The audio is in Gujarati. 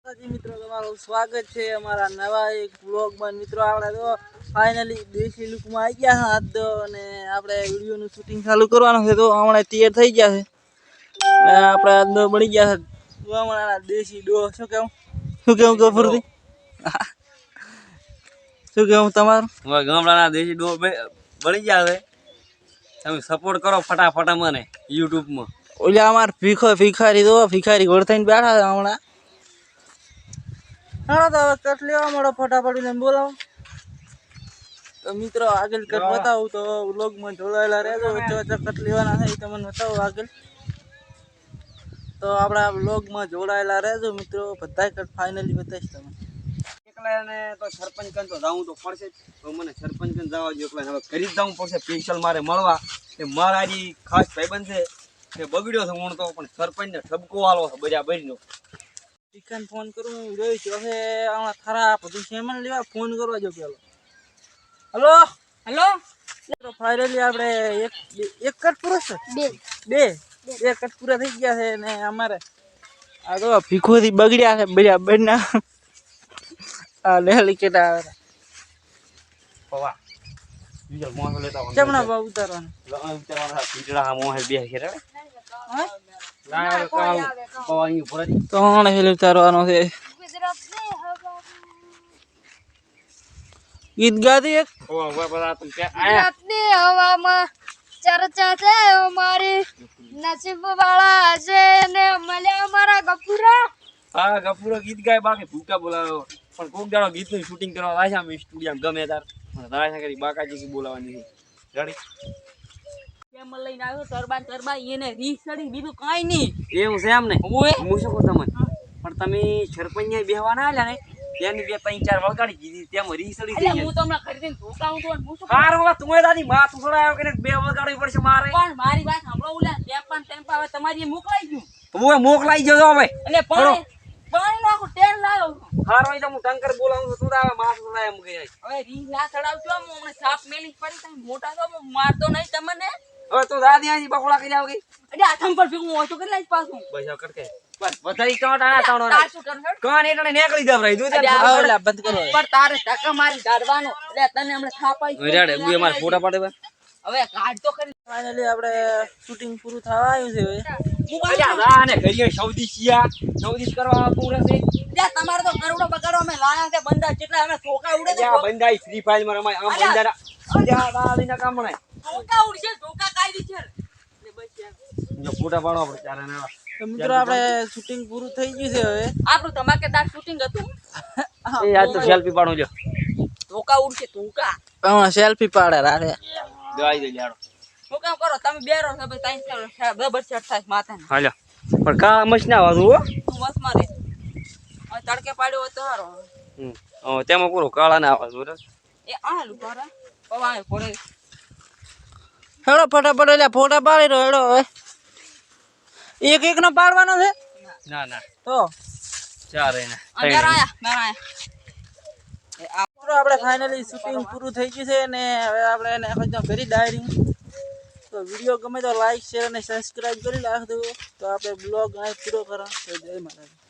મિત્રો તમારું સ્વાગત છે અમારા નવા એક વ્લોગમાં। મિત્રો આપણે તો ફાઇનલી દેશી લુકમાં આવી ગયા હાથ દો અને આપણે વિડીયોનું શૂટિંગ ચાલુ કરવાનું છે। તો હમણાં તૈયાર થઈ ગયા છે આપણે હાથ દો બળી ગયા છે। તો હમણાં દેશી ડો શું કેવું ગફુરથી શું કેવું તમારું? ગામડાના દેશી ડો બળી ગયા છે। તમે સપોર્ટ કરો ફટાફટ મને યુટ્યુબમાં। ઓલા અમાર ભિખારી તો ભિખારી ઘોડ થઈને બેઠા છે હમણાં। હા તો કટ લેવા મળો ફટાફટ ને બોલાવો તો મિત્રો આગળ કટ બતાવું તો વ્લોગમાં જોડાયેલા રહેજો। કટ લેવાના છે એ તમને બતાવું આગળ તો આપણા વ્લોગમાં જોડાયેલા રહેજો મિત્રો। બધા કટ ફાઇનલી બતાવીશ તમને। એકલાને તો સરપંચ કન તો જાવું તો પડશે તો મને સરપંચ કન જવા દો। એકલા હવે કરી જ જવું પડશે સ્પેશિયલ મારે મળવા એ મારા જે ખાસ ભાઈબંધ છે એ બગડ્યો છે હું તો પણ સરપંચને ઠપકો આલો છે બરાબરનો। ચિકન ફોન કરું જોઈ છું હવે હમણાં ખરા બધું સેમન લેવા ફોન કરવા જો પેલો। હલો હલો તો ફાઇનલી આપણે એક કટ પૂરો છે બે કટ પૂરા થઈ ગયા છે ને અમારે આ તો ભીખોથી બગડ્યા છે બરાબરના। આ લેલી કેટા આવે પવા બીજો મોહ લેતા હું કેમના ભાવ ઉતારવાનું ઉતારવાના પીટડા મોહ બે છે રે ના પવા અહીં ઉપર તો આને હેલ ઉતારવાનો છે। ગીત ગાતી એક ગુજરાતની હવામાં ચર્ચા છે અમારી નસીબ વાળા છે ને મળ્યા અમારા ગફુરા। હા ગફુરો ગીત ગાય બાકી ભૂકા બોલાવ્યો પણ કોક દાડો ગીતનું શૂટિંગ કરવા આવે છે અમે સ્ટુડિયોમાં ગમે તાર મને તારા કરી બાકાજી કી બોલાવાની છે રેડી કેમ લઈને આવ્યો તરબા એને રીસડી બીજું કાઈ નહીં એવું છે એમ ને હું શું કહું તમને પણ તમે સરપંચ બેહવાના આલ્યા ને તેની બે ત્રણ ચાર વળગાડી દીધી તેમ રીસડી એટલે હું તમને ખરીદીને ધોકાવું તો હું શું હાર હવે તું દાદી માથું છોડાયો કે બે વળગાડવી પડશે મારે પણ મારી વાત સાંભળો ઉલા ટેમ્પા હવે તમારી મોકલાઈ ગયું હું મોકલાઈ ગયો હવે એટલે પાણી નાખો તેલ લાવો હાર હોય તો હું ટંકર બોલાવું છું તું આવે માથું છોડાય મૂકી જાય હવે રી ના ચડાવજો હું હમણાં સાપ મેલી પડી તમે મોટા તો મારતો નહીં તમને હવે તું દાદી આજી બકોડા કરી આવગી એટલે હાથમ પર ફીકું હોય તો કેટલા જ પાછું બસ કરકે બસ વધારી ટોટાના તાણો તાર શું કરશે કોણ એટલે નીકળી દવરાઈ દૂધ આવલા બંધ કરો પણ તારે ટકા મારી કાઢવાનો એટલે તને હમણાં થાપાઈ રેડે હું મારા ફોટા પાડે હવે કાઢ તો કરી ફાઇનલી આપણે શૂટિંગ પૂરું થવા આવ્યું છે હવે અલ્યા ને ઘડીએ સૌદી કરવા પૂરા છે ત્યાં તમારે તો કરોડો બગાડો અમે લાયા છે બંદા જેટલા અમે ચોકા ઉડે છે અલ્યા બંદાઈ ફ્રી ફાયર માં રમાય આમ બંદાડા અલ્યા દાદીના કામ નહીં ચોકા ઉડશે ચોકા કાઈ છે ને બસ યાર જો ફોટા પાડો આપણે ચારે ને તો મિત્રો આપણે શૂટિંગ પૂરું થઈ ગયું છે હવે આપણું ધમાકેદાર શૂટિંગ હતું એ યાર તો સેલ્ફી પાડો જો ચોકા ઉડશે ચોકા હા સેલ્ફી પાડે રારે દવાઈ દે યાર હું કામ કરો તમે બેરો છો ભાઈ તાઈ બરાબર સેટ થાય માથાને હાલો પણ કા મસના વાદુ હો તું બસ મારે હવે તડકે પાડ્યો હોય તો હારો તેમાં પૂરો કાળા ના આવાજ બરાબર એ આ લુકારા પવાય પડે હેડો ફટાફટ એટલે ફોટા પાડી રહ્યો હેડો હવે એક નો પાડવાનો છે ના ના તો ચારે ને અંદર આયા આપણે ફાઇનલી શૂટિંગ પૂરું થઈ ગયું છે ને હવે આપણે એને એકદમ કરી ડાયરી તો વિડીયો ગમે તો લાઈક શેર અને સબસ્ક્રાઇબ કરી નાખજો। તો આપણે બ્લોગ અહીં પૂરો કરો તો જય માતાજી।